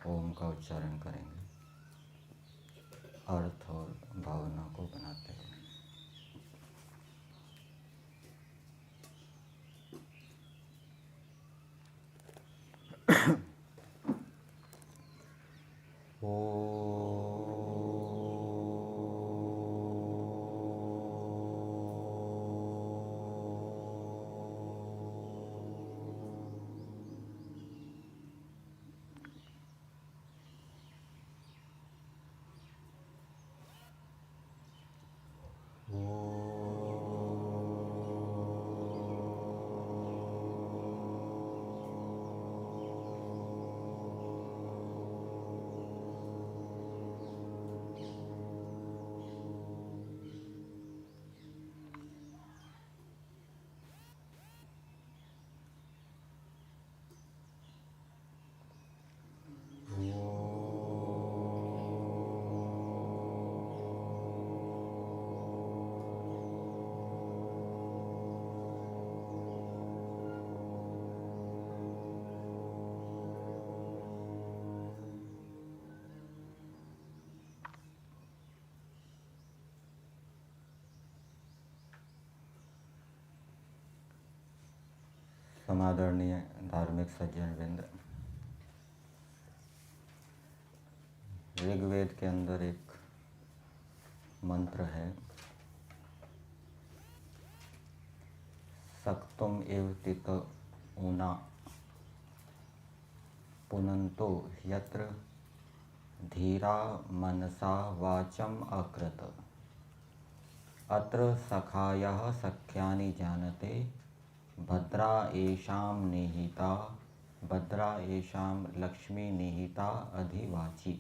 ओम का उच्चारण करेंगे अर्थ और भावना को बनाते हुए। समादरणीय धार्मिक सज्जन वृंद, ऋग्वेद के अंदर एक मंत्र है, सक्तुम एव तित ऊना पुनन्तो यत्र धीरा मनसा वाचम अकृत अत्र सखायः सख्यानि जानते भद्रा एषां निहिता भद्रा एषां लक्ष्मी निहिता अधिवाची।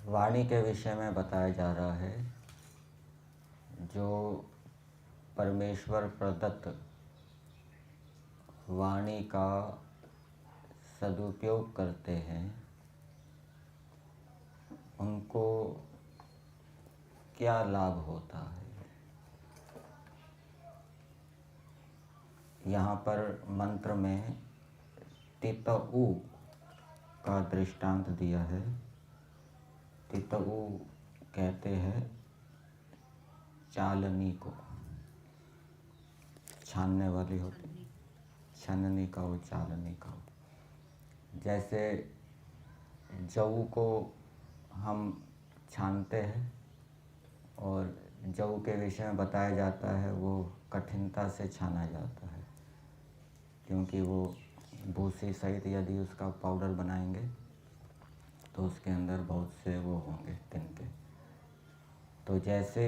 वाणी के विषय में बताया जा रहा है, जो परमेश्वर प्रदत्त वाणी का सदुपयोग करते हैं उनको क्या लाभ होता है। यहाँ पर मंत्र में तितऊ का दृष्टांत दिया है। तितऊ कहते हैं चालनी को, छानने वाली होती, छाननी का हो, चालनी का हो। जैसे जऊ को हम छानते हैं और जऊ के विषय में बताया जाता है वो कठिनता से छाना जाता है, क्योंकि वो भूसी सहित यदि उसका पाउडर बनाएंगे तो उसके अंदर बहुत से वो होंगे तिनके। तो जैसे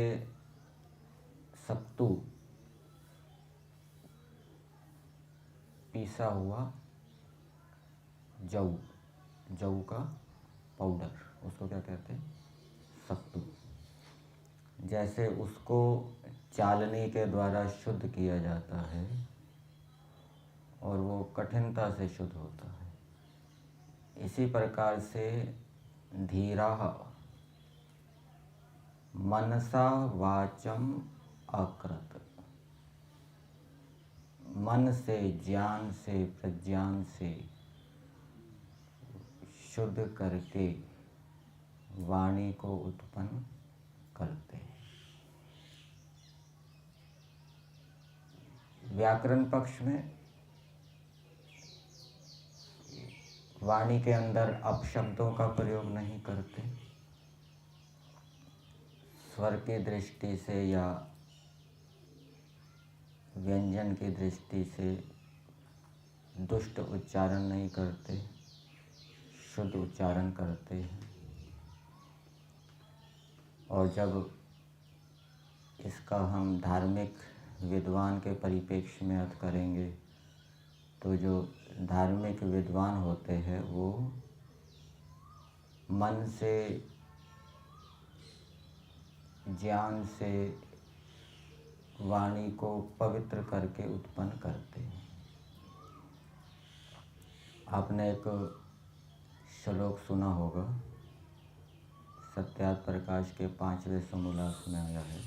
सत्तू पीसा हुआ जऊ का पाउडर, उसको क्या कहते हैं, सत्तू। जैसे उसको चालनी के द्वारा शुद्ध किया जाता है और वो कठिनता से शुद्ध होता है, इसी प्रकार से धीरा मनसा वाचम अकृत, मन से, ज्ञान से, प्रज्ञान से शुद्ध करके वाणी को उत्पन्न करते हैं। व्याकरण पक्ष में वाणी के अंदर अपशब्दों का प्रयोग नहीं करते। स्वर की दृष्टि से या व्यंजन की दृष्टि से दुष्ट उच्चारण नहीं करते, शुद्ध उच्चारण करते हैं। और जब इसका हम धार्मिक विद्वान के परिप्रेक्ष्य में अर्थ करेंगे तो जो धार्मिक विद्वान होते हैं वो मन से, ज्ञान से वाणी को पवित्र करके उत्पन्न करते हैं। आपने एक श्लोक सुना होगा, सत्यार्थ प्रकाश के 5वें समोल्लास में आया है,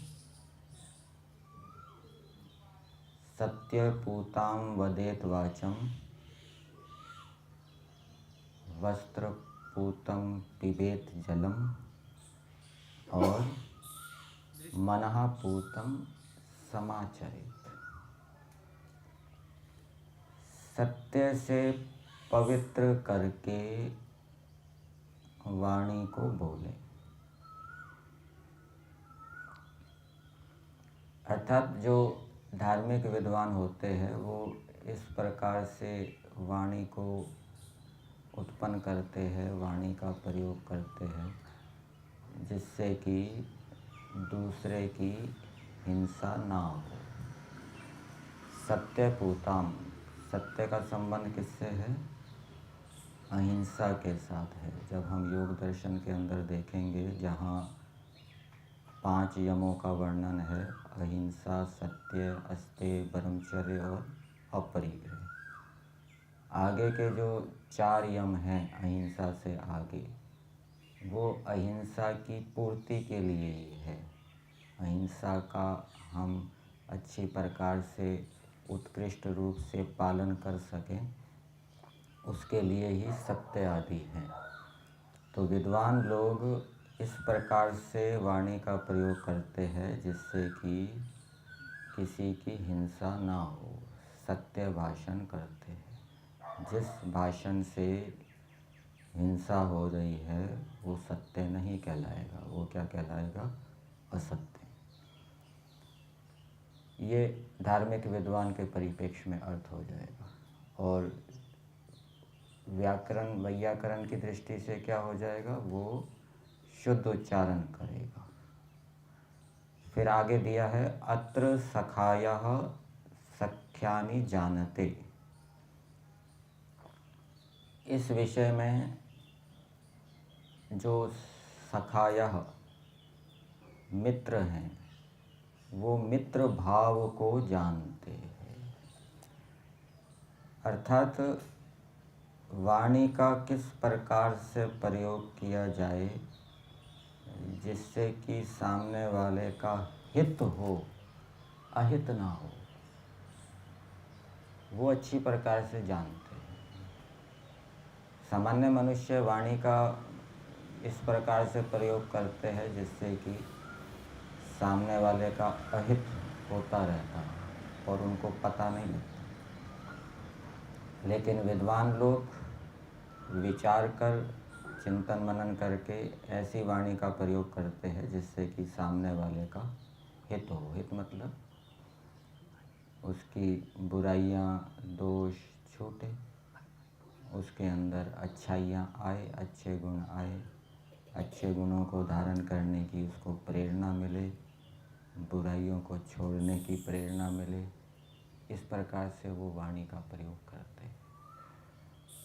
सत्यपूतां वदेत वाचम, वस्त्रपूतं पिबेत जलम और मनःपूतं समाचरेत। सत्य से पवित्र करके वाणी को बोले। अर्थात जो धार्मिक विद्वान होते हैं वो इस प्रकार से वाणी को उत्पन्न करते हैं, वाणी का प्रयोग करते हैं जिससे कि दूसरे की हिंसा ना हो। सत्यपूताम, सत्य का संबंध किससे है? अहिंसा के साथ है। जब हम योग दर्शन के अंदर देखेंगे जहाँ 5 यमों का वर्णन है, अहिंसा, सत्य, अस्तेय, ब्रह्मचर्य और अपरिग्रह। आगे के जो 4 यम हैं अहिंसा से आगे, वो अहिंसा की पूर्ति के लिए ही है। अहिंसा का हम अच्छी प्रकार से उत्कृष्ट रूप से पालन कर सकें, उसके लिए ही सत्य आदि हैं। तो विद्वान लोग इस प्रकार से वाणी का प्रयोग करते हैं जिससे कि किसी की हिंसा ना हो। सत्य भाषण करते हैं। जिस भाषण से हिंसा हो रही है वो सत्य नहीं कहलाएगा, वो क्या कहलाएगा? असत्य। ये धार्मिक विद्वान के परिप्रेक्ष्य में अर्थ हो जाएगा। और व्याकरण वैयाकरण की दृष्टि से क्या हो जाएगा? वो शुद्ध उच्चारण करेगा। फिर आगे दिया है अत्र सखायः सख्यानि जानते। इस विषय में जो सखायः मित्र हैं वो मित्र भाव को जानते हैं। अर्थात वाणी का किस प्रकार से प्रयोग किया जाए जिससे कि सामने वाले का हित हो, अहित ना हो, वो अच्छी प्रकार से जानते हैं। सामान्य मनुष्य वाणी का इस प्रकार से प्रयोग करते हैं जिससे कि सामने वाले का अहित होता रहता है और उनको पता नहीं लगता। लेकिन विद्वान लोग विचार कर, चिंतन मनन करके ऐसी वाणी का प्रयोग करते हैं जिससे कि सामने वाले का हित हो। हित मतलब उसकी बुराइयां, दोष छूटे, उसके अंदर अच्छाइयाँ आए, अच्छे गुण आए, अच्छे गुणों को धारण करने की उसको प्रेरणा मिले, बुराइयों को छोड़ने की प्रेरणा मिले। इस प्रकार से वो वाणी का प्रयोग करते हैं।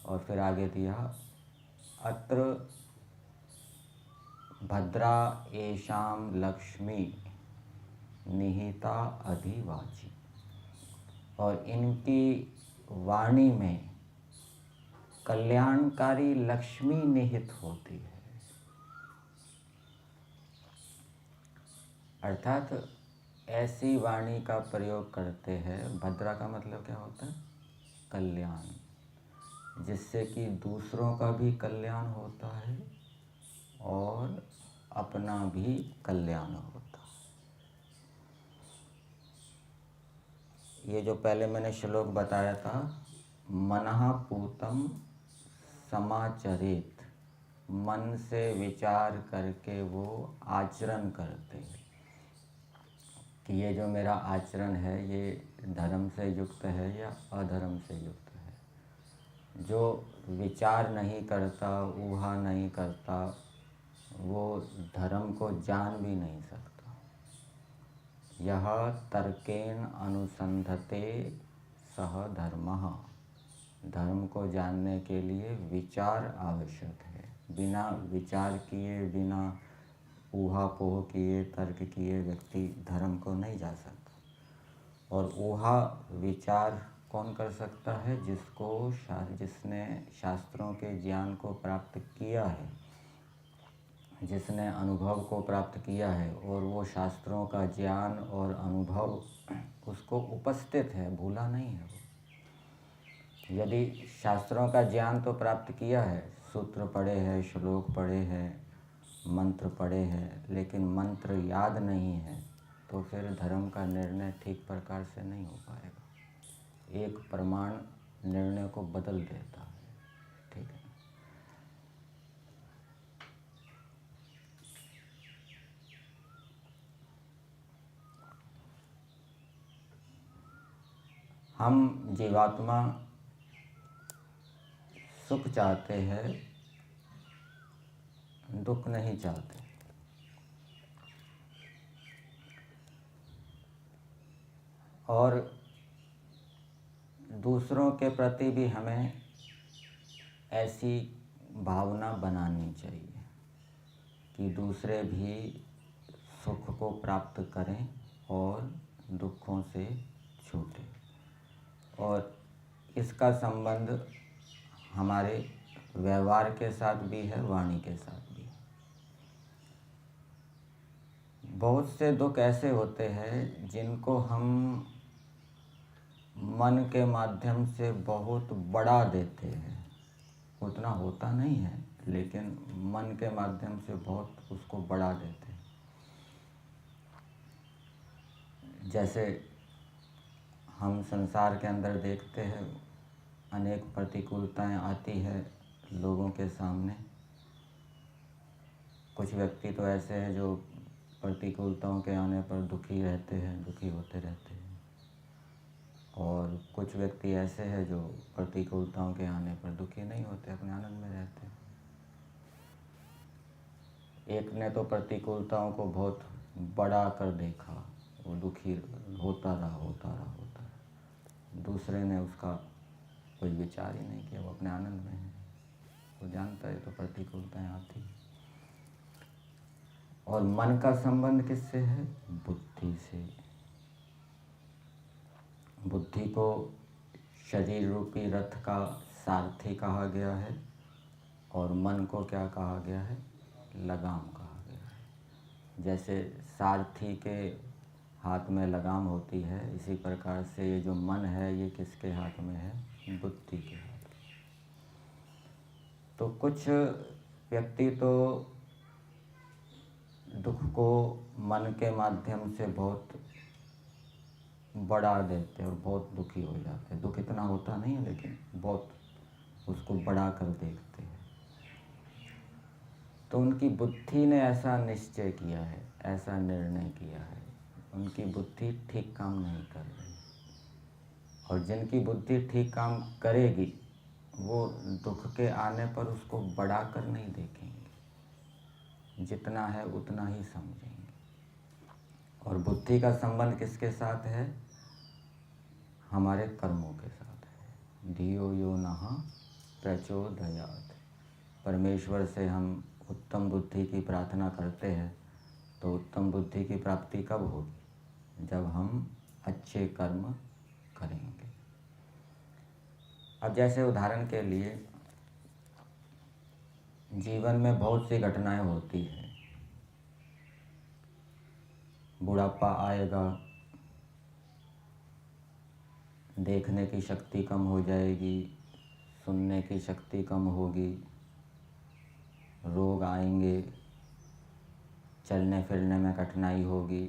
और फिर आगे दिया अत्र भद्रा एषां लक्ष्मी निहिता अधिवाची। और इनकी वाणी में कल्याणकारी लक्ष्मी निहित होती है। अर्थात ऐसी वाणी का प्रयोग करते हैं, भद्रा का मतलब क्या होता है? कल्याण, जिससे कि दूसरों का भी कल्याण होता है और अपना भी कल्याण होता है। ये जो पहले मैंने श्लोक बताया था, मनःपूतं समाचरेत, मन से विचार करके वो आचरण करते हैं कि ये जो मेरा आचरण है ये धर्म से युक्त है या अधर्म से युक्त है। जो विचार नहीं करता, ऊहा नहीं करता, वो धर्म को जान भी नहीं सकता। यह तर्केण अनुसंधते सह धर्मः। धर्म को जानने के लिए विचार आवश्यक है। बिना विचार किए, बिना ऊहापोह किए, तर्क किए व्यक्ति धर्म को नहीं जा सकता। और ऊहा विचार कौन कर सकता है? जिसने शास्त्रों के ज्ञान को प्राप्त किया है, जिसने अनुभव को प्राप्त किया है और वो शास्त्रों का ज्ञान और अनुभव उसको उपस्थित है, भूला नहीं है वो। यदि शास्त्रों का ज्ञान तो प्राप्त किया है, सूत्र पढ़े हैं, श्लोक पढ़े हैं, मंत्र पढ़े हैं, लेकिन मंत्र याद नहीं है, तो फिर धर्म का निर्णय ठीक प्रकार से नहीं हो पाएगा। एक प्रमाण निर्णय को बदल देता है, ठीक है। हम जीवात्मा सुख चाहते हैं, दुख नहीं चाहते। और दूसरों के प्रति भी हमें ऐसी भावना बनानी चाहिए कि दूसरे भी सुख को प्राप्त करें और दुखों से छूटें। और इसका संबंध हमारे व्यवहार के साथ भी है, वाणी के साथ भी है। बहुत से दुख ऐसे होते हैं जिनको हम मन के माध्यम से बहुत बढ़ा देते हैं। उतना होता नहीं है, लेकिन मन के माध्यम से बहुत उसको बढ़ा देते हैं। जैसे हम संसार के अंदर देखते हैं, अनेक प्रतिकूलताएं आती है लोगों के सामने। कुछ व्यक्ति तो ऐसे हैं जो प्रतिकूलताओं के आने पर दुखी रहते हैं, दुखी होते रहते हैं। और कुछ व्यक्ति ऐसे हैं जो प्रतिकूलताओं के आने पर दुखी नहीं होते, अपने आनंद में रहते हैं। एक ने तो प्रतिकूलताओं को बहुत बड़ा कर देखा, वो दुखी होता रहा। दूसरे ने उसका कोई विचार ही नहीं किया, वो अपने आनंद में है, वो जानता है तो प्रतिकूलताएं आती हैं। और मन का संबंध किससे है? बुद्धि से। बुद्धि को शरीर रूपी रथ का सारथी कहा गया है, और मन को क्या कहा गया है? लगाम कहा गया है। जैसे सारथी के हाथ में लगाम होती है, इसी प्रकार से ये जो मन है ये किसके हाथ में है? बुद्धि के हाथ में। तो कुछ व्यक्ति तो दुख को मन के माध्यम से बहुत बढ़ा देते और बहुत दुखी हो जाते हैं। दुख इतना होता नहीं है, लेकिन बहुत उसको बढ़ा कर देखते हैं। तो उनकी बुद्धि ने ऐसा निश्चय किया है, ऐसा निर्णय किया है, उनकी बुद्धि ठीक काम नहीं कर रही। और जिनकी बुद्धि ठीक काम करेगी वो दुख के आने पर उसको बढ़ाकर नहीं देखेंगे, जितना है उतना ही समझेंगे। और बुद्धि का संबंध किसके साथ है? हमारे कर्मों के साथ है। धियो यो नः प्रचोदयात्। परमेश्वर से हम उत्तम बुद्धि की प्रार्थना करते हैं, तो उत्तम बुद्धि की प्राप्ति कब होगी? जब हम अच्छे कर्म करेंगे। अब जैसे उदाहरण के लिए जीवन में बहुत सी घटनाएं होती हैं। बुढ़ापा आएगा, देखने की शक्ति कम हो जाएगी, सुनने की शक्ति कम होगी, रोग आएंगे, चलने फिरने में कठिनाई होगी,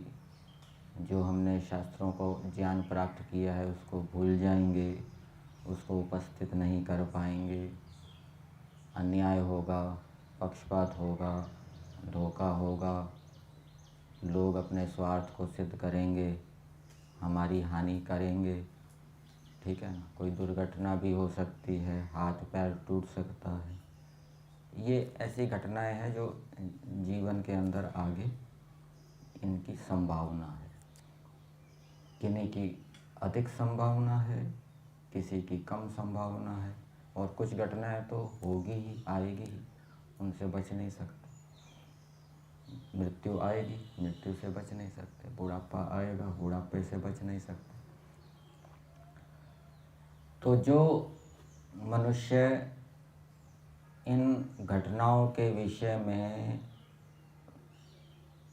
जो हमने शास्त्रों को ज्ञान प्राप्त किया है उसको भूल जाएंगे, उसको उपस्थित नहीं कर पाएंगे, अन्याय होगा, पक्षपात होगा, धोखा होगा, लोग अपने स्वार्थ को सिद्ध करेंगे, हमारी हानि करेंगे, ठीक है ना। कोई दुर्घटना भी हो सकती है, हाथ पैर टूट सकता है। ये ऐसी घटनाएं हैं जो जीवन के अंदर आगे इनकी संभावना है। किन्हीं की अधिक संभावना है, किसी की कम संभावना है, और कुछ घटनाएं तो होगी ही, आएगी ही, उनसे बच नहीं सकते। मृत्यु आएगी, मृत्यु से बच नहीं सकते। बुढ़ापा आएगा, बुढ़ापे से बच नहीं सकते। तो जो मनुष्य इन घटनाओं के विषय में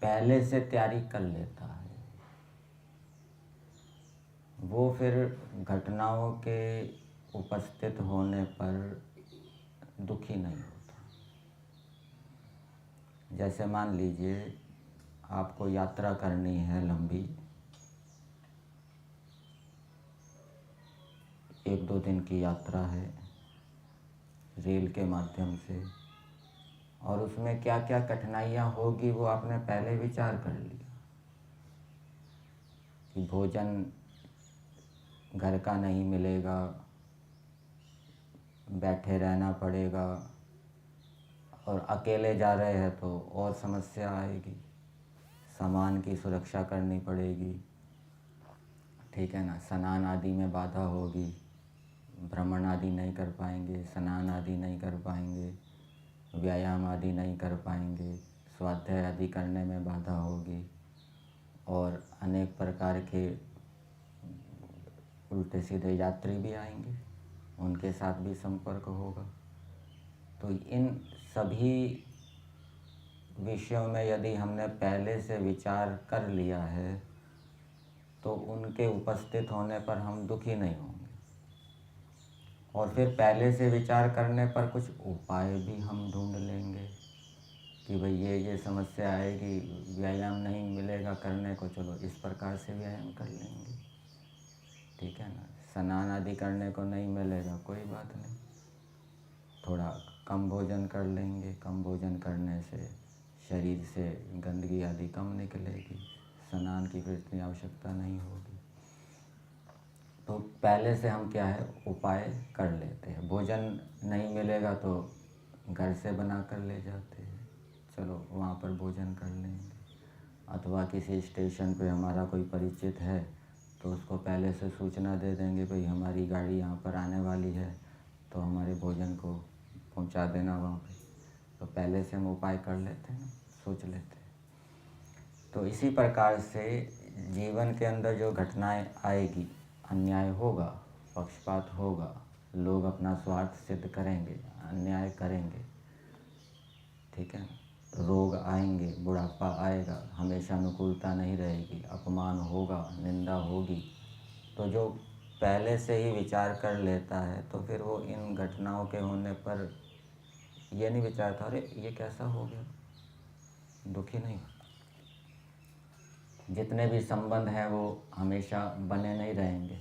पहले से तैयारी कर लेता है, वो फिर घटनाओं के उपस्थित होने पर दुखी नहीं होता। जैसे मान लीजिए आपको यात्रा करनी है लंबी, 1-2 दिन की यात्रा है रेल के माध्यम से, और उसमें क्या क्या कठिनाइयाँ होगी वो आपने पहले विचार कर लिया कि भोजन घर का नहीं मिलेगा, बैठे रहना पड़ेगा, और अकेले जा रहे हैं तो और समस्या आएगी, सामान की सुरक्षा करनी पड़ेगी, ठीक है ना, स्नान आदि में बाधा होगी, भ्रमण आदि नहीं कर पाएंगे, स्नान आदि नहीं कर पाएंगे, व्यायाम आदि नहीं कर पाएंगे, स्वाध्याय आदि करने में बाधा होगी, और अनेक प्रकार के उल्टे सीधे यात्री भी आएंगे, उनके साथ भी संपर्क होगा। तो इन सभी विषयों में यदि हमने पहले से विचार कर लिया है तो उनके उपस्थित होने पर हम दुखी नहीं होंगे। और फिर पहले से विचार करने पर कुछ उपाय भी हम ढूंढ लेंगे कि भाई ये समस्या आएगी, व्यायाम नहीं मिलेगा करने को, चलो इस प्रकार से व्यायाम कर लेंगे, ठीक है ना। स्नान आदि करने को नहीं मिलेगा, कोई बात नहीं, थोड़ा कम भोजन कर लेंगे, कम भोजन करने से शरीर से गंदगी आदि कम निकलेगी, स्नान की फिर इतनी आवश्यकता नहीं होगी। तो पहले से हम क्या है उपाय कर लेते हैं। भोजन नहीं मिलेगा तो घर से बना कर ले जाते हैं, चलो वहाँ पर भोजन कर लेंगे, अथवा किसी स्टेशन पे हमारा कोई परिचित है तो उसको पहले से सूचना दे देंगे, भाई हमारी गाड़ी यहाँ पर आने वाली है तो हमारे भोजन को पहुँचा देना वहाँ पे। तो पहले से हम उपाय कर लेते हैं, सोच लेते हैं। तो इसी प्रकार से जीवन के अंदर जो घटनाएं आएगी, अन्याय होगा, पक्षपात होगा, लोग अपना स्वार्थ सिद्ध करेंगे, अन्याय करेंगे, ठीक है, रोग आएंगे, बुढ़ापा आएगा, हमेशा अनुकूलता नहीं रहेगी, अपमान होगा, निंदा होगी। तो जो पहले से ही विचार कर लेता है तो फिर वो इन घटनाओं के होने पर ये नहीं विचारता अरे ये कैसा हो गया, दुखी नहीं। जितने भी संबंध हैं वो हमेशा बने नहीं रहेंगे,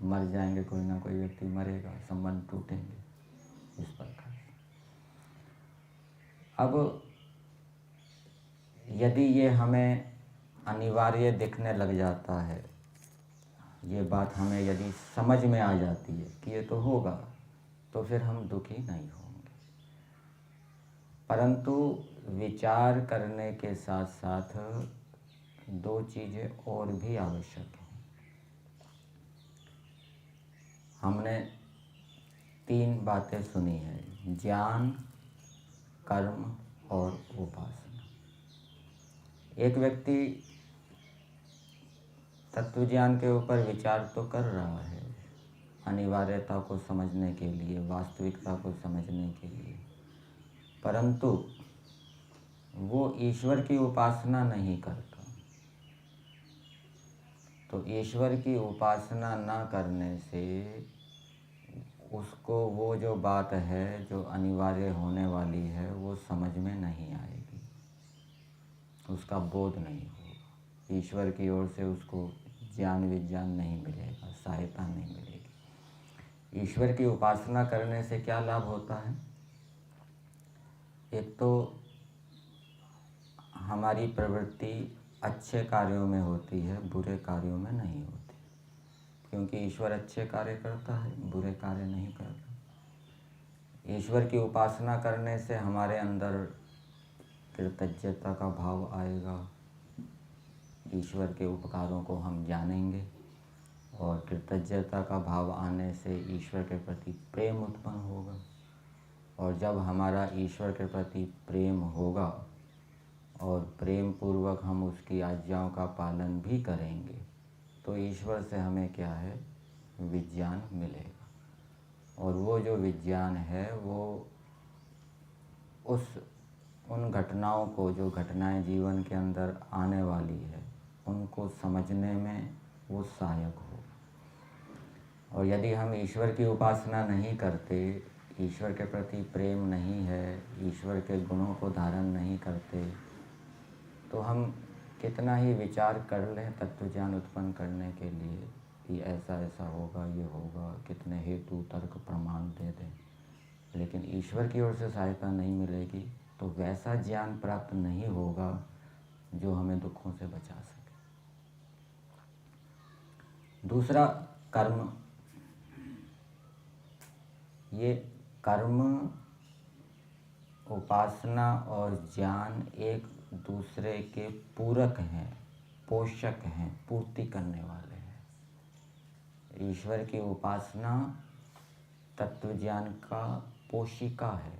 मर जाएंगे, कोई ना कोई व्यक्ति मरेगा, संबंध टूटेंगे, इस प्रकार। अब यदि ये हमें अनिवार्य दिखने लग जाता है, ये बात हमें यदि समझ में आ जाती है कि ये तो होगा, तो फिर हम दुखी नहीं होंगे। परंतु विचार करने के साथ साथ 2 चीज़ें और भी आवश्यक हैं। हमने 3 बातें सुनी हैं, ज्ञान, कर्म और उपासना। एक व्यक्ति तत्व ज्ञान के ऊपर विचार तो कर रहा है, अनिवार्यता को समझने के लिए, वास्तविकता को समझने के लिए, परंतु वो ईश्वर की उपासना नहीं करता। तो ईश्वर की उपासना न करने से उसको वो जो बात है जो अनिवार्य होने वाली है वो समझ में नहीं आएगी, उसका बोध नहीं होगा, ईश्वर की ओर से उसको ज्ञान विज्ञान नहीं मिलेगा, सहायता नहीं मिलेगी। ईश्वर की उपासना करने से क्या लाभ होता है? एक तो हमारी प्रवृत्ति अच्छे कार्यों में होती है, बुरे कार्यों में नहीं होती, क्योंकि ईश्वर अच्छे कार्य करता है, बुरे कार्य नहीं करता। ईश्वर की उपासना करने से हमारे अंदर कृतज्ञता का भाव आएगा, ईश्वर के उपकारों को हम जानेंगे, और कृतज्ञता का भाव आने से ईश्वर के प्रति प्रेम उत्पन्न होगा, और जब हमारा ईश्वर के प्रति प्रेम होगा और प्रेम पूर्वक हम उसकी आज्ञाओं का पालन भी करेंगे, तो ईश्वर से हमें क्या है, विज्ञान मिलेगा। और वो जो विज्ञान है वो उन घटनाओं को, जो घटनाएं जीवन के अंदर आने वाली है, उनको समझने में वो सहायक होगा। और यदि हम ईश्वर की उपासना नहीं करते, ईश्वर के प्रति प्रेम नहीं है, ईश्वर के गुणों को धारण नहीं करते, तो हम कितना ही विचार कर लें तत्व ज्ञान उत्पन्न करने के लिए कि ऐसा ऐसा होगा, ये होगा, कितने हेतु तर्क प्रमाण दे दें, लेकिन ईश्वर की ओर से सहायता नहीं मिलेगी तो वैसा ज्ञान प्राप्त नहीं होगा जो हमें दुखों से बचा सके। दूसरा कर्म। ये कर्म, उपासना और ज्ञान एक दूसरे के पूरक हैं, पोषक हैं, पूर्ति करने वाले हैं। ईश्वर की उपासना तत्व ज्ञान का पोषिका है,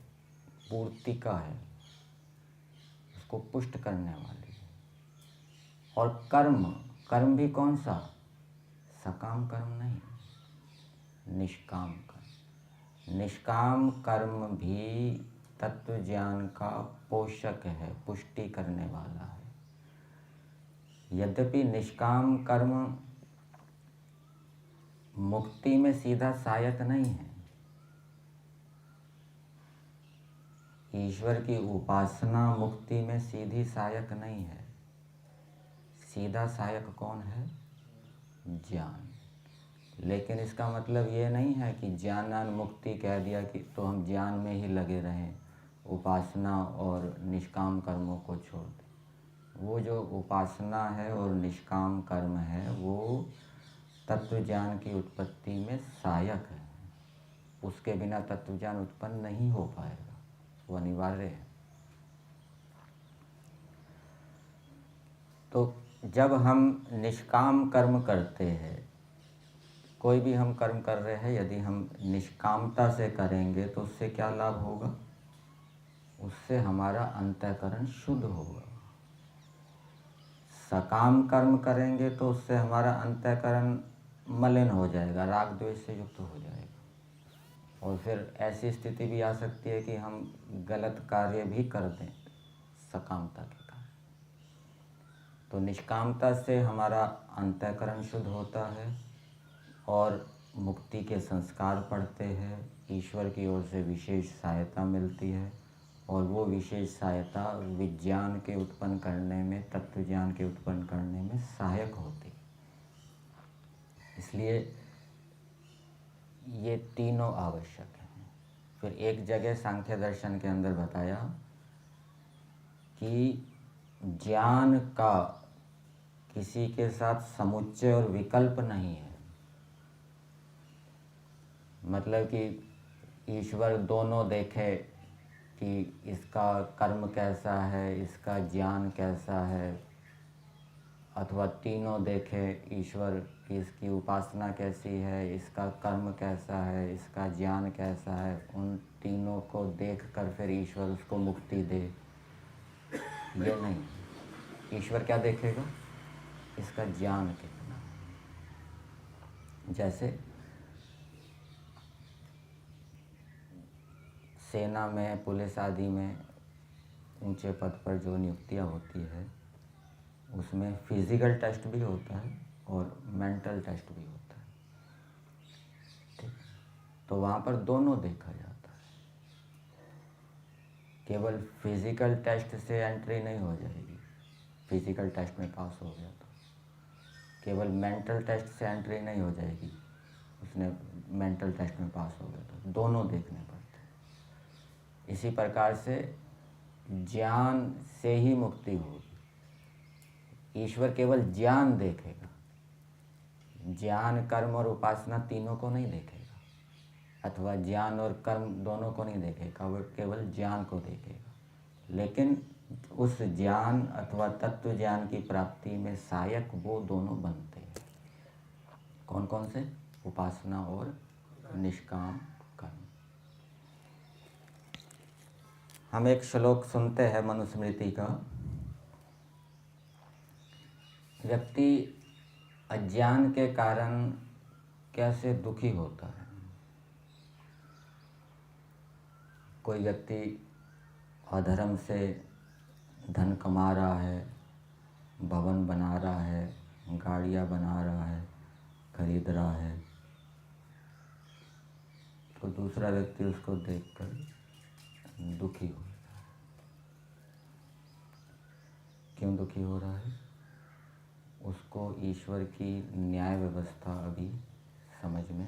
पूर्तिका है, उसको पुष्ट करने वाली है। और कर्म, कर्म भी कौन सा? सकाम कर्म नहीं, निष्काम कर्म। निष्काम कर्म भी तत्व ज्ञान का पोषक है, पुष्टि करने वाला है। यद्यपि निष्काम कर्म मुक्ति में सीधा सहायक नहीं है। ईश्वर की उपासना मुक्ति में सीधी सहायक नहीं है। सीधा सहायक कौन है? ज्ञान। लेकिन इसका मतलब ये नहीं है कि ज्ञानान मुक्ति कह दिया कि तो हम ज्ञान में ही लगे रहें, उपासना और निष्काम कर्मों को छोड़ दें। वो जो उपासना है और निष्काम कर्म है वो तत्व ज्ञान की उत्पत्ति में सहायक है। उसके बिना तत्व ज्ञान उत्पन्न नहीं हो पाएगा, वो अनिवार्य है। तो जब हम निष्काम कर्म करते हैं, कोई भी हम कर्म कर रहे हैं, यदि हम निष्कामता से करेंगे तो उससे क्या लाभ होगा? उससे हमारा अंतःकरण शुद्ध होगा। सकाम कर्म करेंगे तो उससे हमारा अंतःकरण मलिन हो जाएगा, राग द्वेष से युक्त हो जाएगा। और फिर ऐसी स्थिति भी आ सकती है कि हम गलत कार्य भी कर दें सकामता के कारण। तो निष्कामता से हमारा अंतःकरण शुद्ध होता है और मुक्ति के संस्कार पड़ते हैं। ईश्वर की ओर से विशेष सहायता मिलती है और वो विशेष सहायता विज्ञान के उत्पन्न करने में, तत्व ज्ञान के उत्पन्न करने में सहायक होती है। इसलिए ये तीनों आवश्यक हैं। फिर एक जगह सांख्य दर्शन के अंदर बताया कि ज्ञान का किसी के साथ समुच्चय और विकल्प नहीं है। मतलब कि ईश्वर दोनों देखे कि इसका कर्म कैसा है, इसका ज्ञान कैसा है, अथवा तीनों देखे ईश्वर की इसकी उपासना कैसी है, इसका कर्म कैसा है, इसका ज्ञान कैसा है, उन तीनों को देखकर फिर ईश्वर उसको मुक्ति दे, ये नहीं। ईश्वर क्या देखेगा? इसका ज्ञान कितना है। जैसे सेना में, पुलिस आदि में ऊंचे पद पर जो नियुक्तियां होती है उसमें फिजिकल टेस्ट भी होता है और मेंटल टेस्ट भी होता है। ठीक, तो वहाँ पर दोनों देखा जाता है। केवल फिजिकल टेस्ट से एंट्री नहीं हो जाएगी, फिजिकल टेस्ट में पास हो गया तो। केवल मेंटल टेस्ट से एंट्री नहीं हो जाएगी, उसने मेंटल टेस्ट में पास हो गया तो। दोनों देखने पड़ते हैं। इसी प्रकार से ज्ञान से ही मुक्ति होगी। ईश्वर केवल ज्ञान देखेगा, ज्ञान, कर्म और उपासना तीनों को नहीं देखेगा, अथवा ज्ञान और कर्म दोनों को नहीं देखेगा, वो केवल ज्ञान को देखेगा। लेकिन उस ज्ञान अथवा तत्व ज्ञान की प्राप्ति में सहायक वो दोनों बनते हैं। कौन कौन से? उपासना और निष्काम कर्म। हम एक श्लोक सुनते हैं मनुस्मृति का। व्यक्ति अज्ञान के कारण कैसे दुखी होता है। कोई व्यक्ति अधर्म से धन कमा रहा है, भवन बना रहा है, गाड़ियाँ बना रहा है, खरीद रहा है, तो दूसरा व्यक्ति उसको देखकर दुखी हो रहा है। क्यों दुखी हो रहा है? उसको ईश्वर की न्याय व्यवस्था अभी समझ में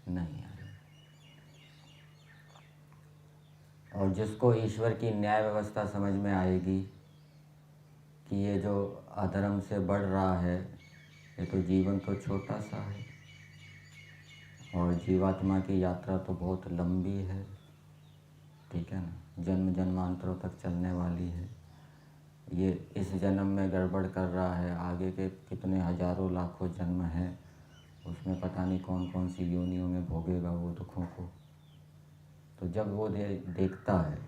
नहीं आ रही। और जिसको ईश्वर की न्याय व्यवस्था समझ में आएगी कि ये जो अधर्म से बढ़ रहा है, ये तो जीवन तो छोटा सा है और जीवात्मा की यात्रा तो बहुत लंबी है, ठीक है ना, जन्म जन्मांतरों तक चलने वाली है। ये इस जन्म में गड़बड़ कर रहा है, आगे के कितने हजारों लाखों जन्म हैं, उसमें पता नहीं कौन कौन सी योनियों में भोगेगा वो दुखों को। तो जब वो देखता है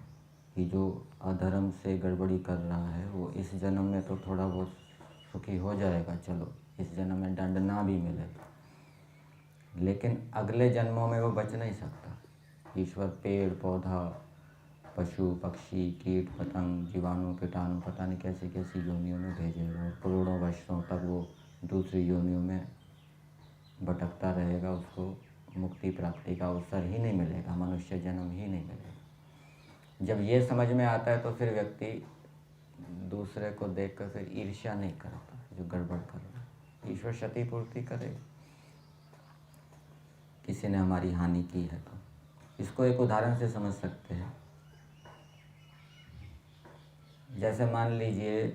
कि जो अधर्म से गड़बड़ी कर रहा है वो इस जन्म में तो थोड़ा बहुत सुखी हो जाएगा, चलो इस जन्म में दंड ना भी मिले, लेकिन अगले जन्मों में वो बच नहीं सकता। ईश्वर पेड़ पौधा, पशु पक्षी, कीट पतंग, जीवाणु कीटाणु पता नहीं कैसी कैसी योनियों में भेजेगा और करोड़ों वर्षों तक वो दूसरी योनियों में भटकता रहेगा, उसको मुक्ति प्राप्ति का अवसर ही नहीं मिलेगा, मनुष्य जन्म ही नहीं मिलेगा। जब ये समझ में आता है तो फिर व्यक्ति दूसरे को देखकर फिर ईर्ष्या नहीं करता जो गड़बड़ कर रहा है। ईश्वर क्षतिपूर्ति करे, किसी ने हमारी हानि की है तो इसको एक उदाहरण से समझ सकते हैं। जैसे मान लीजिए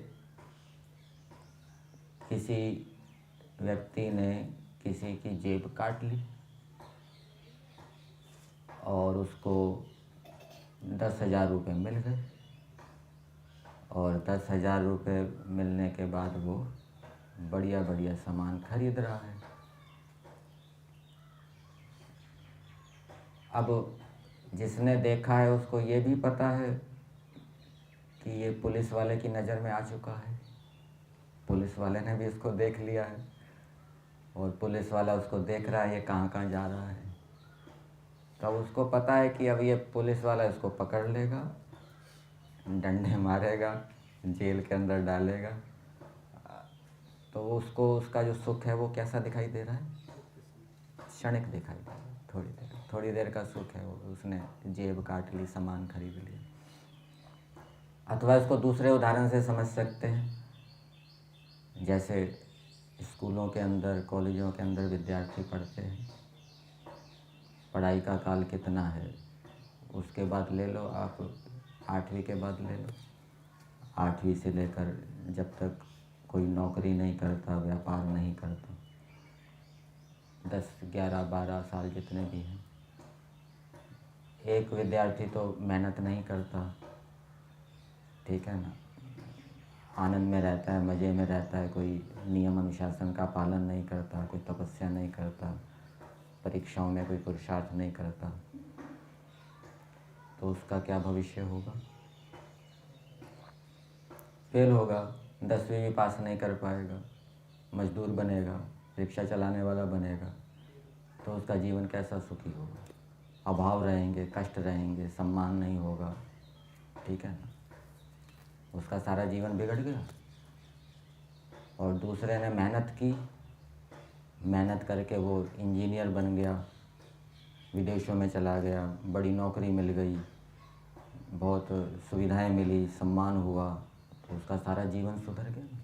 किसी व्यक्ति ने किसी की जेब काट ली और उसको 10,000 रुपये मिल गए और 10,000 रुपये मिलने के बाद वो बढ़िया बढ़िया सामान खरीद रहा है। अब जिसने देखा है उसको ये भी पता है कि ये पुलिस वाले की नज़र में आ चुका है, पुलिस वाले ने भी इसको देख लिया है और पुलिस वाला उसको देख रहा है ये कहाँ कहाँ जा रहा है। तब उसको पता है कि अब ये पुलिस वाला इसको पकड़ लेगा, डंडे मारेगा, जेल के अंदर डालेगा। तो उसको उसका जो सुख है वो कैसा दिखाई दे रहा है? क्षणिक दिखाई दे रहा है, थोड़ी देर का सुख है वो, उसने जेब काट ली, सामान खरीद लिया। अथवा इसको दूसरे उदाहरण से समझ सकते हैं, जैसे स्कूलों के अंदर, कॉलेजों के अंदर विद्यार्थी पढ़ते हैं, पढ़ाई का काल कितना है, उसके बाद ले लो आप 8वीं के बाद ले लो, 8वीं से लेकर जब तक कोई नौकरी नहीं करता, व्यापार नहीं करता, 10, 11, 12 साल जितने भी हैं, एक विद्यार्थी तो मेहनत नहीं करता, ठीक है ना, आनंद में रहता है, मज़े में रहता है, कोई नियम अनुशासन का पालन नहीं करता, कोई तपस्या नहीं करता, परीक्षाओं में कोई पुरुषार्थ नहीं करता, तो उसका क्या भविष्य होगा? फेल होगा, 10वीं भी पास नहीं कर पाएगा, मजदूर बनेगा, रिक्शा चलाने वाला बनेगा, तो उसका जीवन कैसा सुखी होगा? अभाव रहेंगे, कष्ट रहेंगे, सम्मान नहीं होगा, ठीक है ना, उसका सारा जीवन बिगड़ गया। और दूसरे ने मेहनत की, मेहनत करके वो इंजीनियर बन गया, विदेशों में चला गया, बड़ी नौकरी मिल गई, बहुत सुविधाएं मिली, सम्मान हुआ, तो उसका सारा जीवन सुधर गया।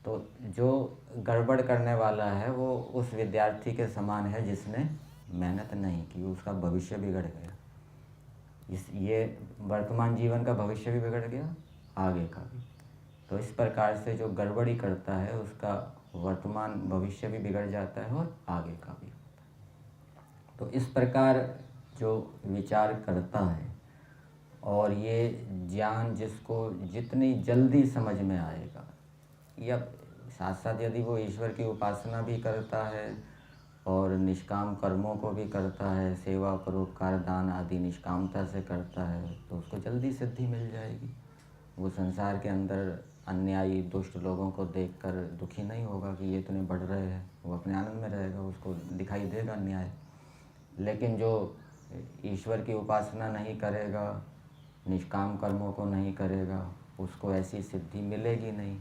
तो जो गड़बड़ करने वाला है वो उस विद्यार्थी के समान है जिसने मेहनत नहीं की, उसका भविष्य बिगड़ गया। ये वर्तमान जीवन का भविष्य भी बिगड़ गया, आगे का भी। तो इस प्रकार से जो गड़बड़ी करता है उसका वर्तमान भविष्य भी बिगड़ जाता है और आगे का भी होता है। तो इस प्रकार जो विचार करता है और ये ज्ञान जिसको जितनी जल्दी समझ में आएगा, या साथ साथ यदि वो ईश्वर की उपासना भी करता है और निष्काम कर्मों को भी करता है, सेवा परोपकार दान आदि निष्कामता से करता है, तो उसको जल्दी सिद्धि मिल जाएगी। वो संसार के अंदर अन्यायी दुष्ट लोगों को देखकर दुखी नहीं होगा कि ये इतने बढ़ रहे हैं, वो अपने आनंद में रहेगा, उसको दिखाई देगा न्याय। लेकिन जो ईश्वर की उपासना नहीं करेगा, निष्काम कर्मों को नहीं करेगा, उसको ऐसी सिद्धि मिलेगी नहीं,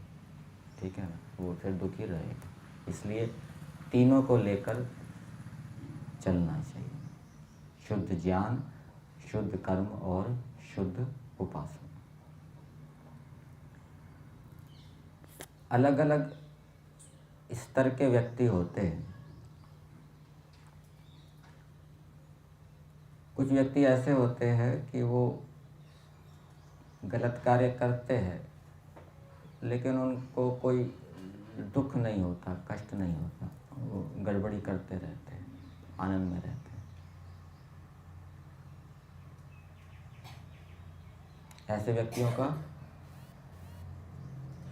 ठीक है ना, वो फिर दुखी रहेगा। इसलिए तीनों को लेकर चलना चाहिए। शुद्ध ज्ञान, शुद्ध कर्म और शुद्ध उपासना। अलग अलग स्तर के व्यक्ति होते हैं। कुछ व्यक्ति ऐसे होते हैं कि वो गलत कार्य करते हैं लेकिन उनको कोई दुख नहीं होता, कष्ट नहीं होता, वो गड़बड़ी करते रहते हैं, आनंद में रहते हैं। ऐसे व्यक्तियों का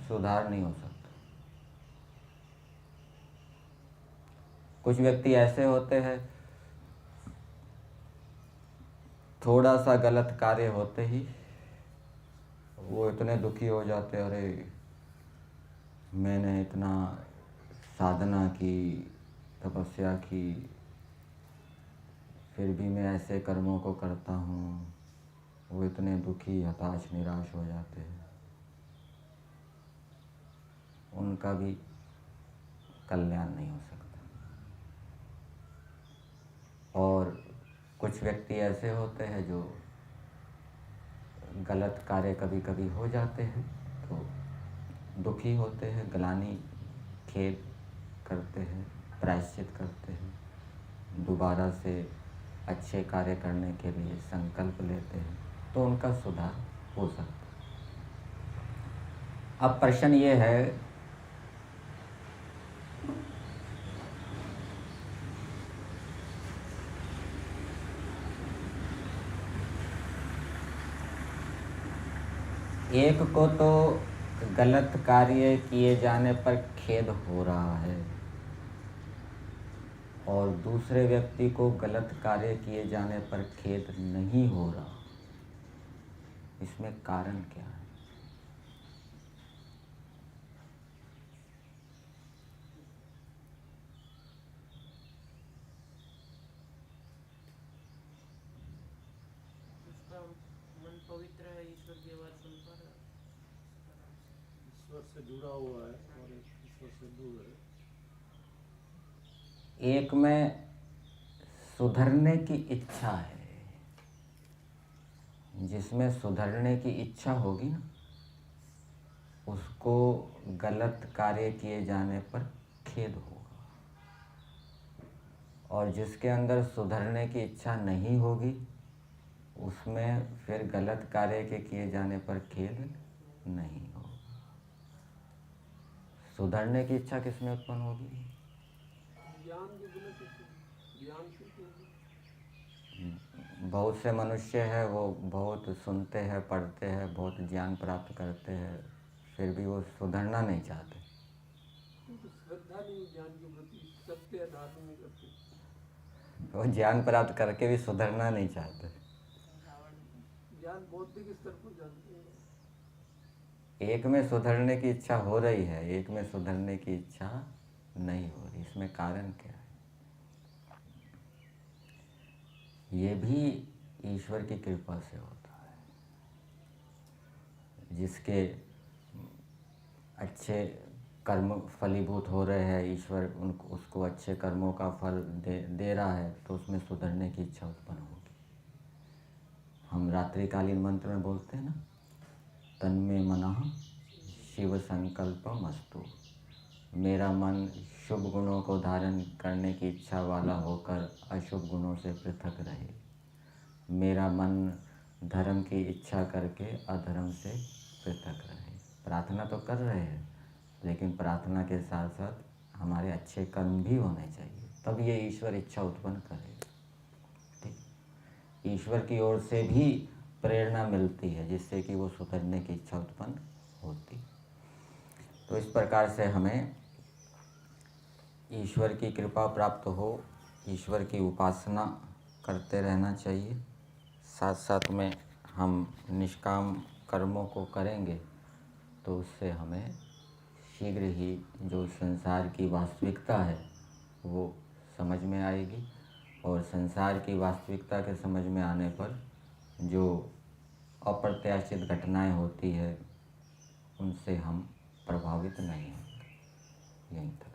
सुधार नहीं हो सकता। कुछ व्यक्ति ऐसे होते हैं, थोड़ा सा गलत कार्य होते ही वो इतने दुखी हो जाते, अरे मैंने इतना साधना की, तपस्या की, फिर भी मैं ऐसे कर्मों को करता हूँ। वो इतने दुखी, हताश, निराश हो जाते हैं। उनका भी कल्याण नहीं हो सकता। और कुछ व्यक्ति ऐसे होते हैं जो गलत कार्य कभी कभी हो जाते हैं तो दुखी होते हैं, ग्लानि, खेद करते हैं, प्रायश्चित करते हैं, दोबारा से अच्छे कार्य करने के लिए संकल्प लेते हैं, तो उनका सुधार हो सकता है। अब प्रश्न ये है, एक को तो गलत कार्य किए जाने पर खेद हो रहा है और दूसरे व्यक्ति को गलत कार्य किए जाने पर खेद नहीं हो रहा। इसमें कारण क्या है? उसका मन पवित्र है, ईश्वर की आवाज सुनता है, ईश्वर से जुड़ा हुआ है और एक ईश्वर से दूर है। एक में सुधरने की इच्छा है, जिसमें सुधरने की इच्छा होगी ना, उसको गलत कार्य किए जाने पर खेद होगा। और जिसके अंदर सुधरने की इच्छा नहीं होगी, उसमें फिर गलत कार्य के किए जाने पर खेद नहीं होगा। सुधरने की इच्छा किसमें उत्पन्न होगी? ज्ञान की गलत ज्ञान से होगी। बहुत से मनुष्य है, वो बहुत सुनते हैं, पढ़ते हैं, बहुत ज्ञान प्राप्त करते हैं, फिर भी वो सुधरना नहीं चाहते। तो श्रद्धा नहीं ज्ञान के प्रति, सत्य धारण नहीं करते। वो ज्ञान प्राप्त करके भी सुधरना नहीं चाहते। ज्ञान बौद्धिक स्तर पर जानते हैं। एक में सुधरने की इच्छा हो रही है, एक में सुधरने की इच्छा नहीं हो रही। इसमें कारण क्या है? ये भी ईश्वर की कृपा से होता है। जिसके अच्छे कर्म फलीभूत हो रहे हैं, ईश्वर उनको उसको अच्छे कर्मों का फल दे रहा है, तो उसमें सुधरने की इच्छा उत्पन्न होगी। हम रात्रिकालीन मंत्र में बोलते हैं ना, तन्मे मनः शिव संकल्पमस्तु। मेरा मन शुभ गुणों को धारण करने की इच्छा वाला होकर अशुभ गुणों से पृथक रहे। मेरा मन धर्म की इच्छा करके अधर्म से पृथक रहे। प्रार्थना तो कर रहे हैं, लेकिन प्रार्थना के साथ साथ हमारे अच्छे कर्म भी होने चाहिए, तब ये ईश्वर इच्छा उत्पन्न करेगा। ठीक, ईश्वर की ओर से भी प्रेरणा मिलती है जिससे कि वो सुधरने की इच्छा उत्पन्न होती। तो इस प्रकार से हमें ईश्वर की कृपा प्राप्त हो, ईश्वर की उपासना करते रहना चाहिए। साथ साथ में हम निष्काम कर्मों को करेंगे तो उससे हमें शीघ्र ही जो संसार की वास्तविकता है वो समझ में आएगी। और संसार की वास्तविकता के समझ में आने पर जो अप्रत्याशित घटनाएं होती है उनसे हम प्रभावित नहीं होंगे। यही था।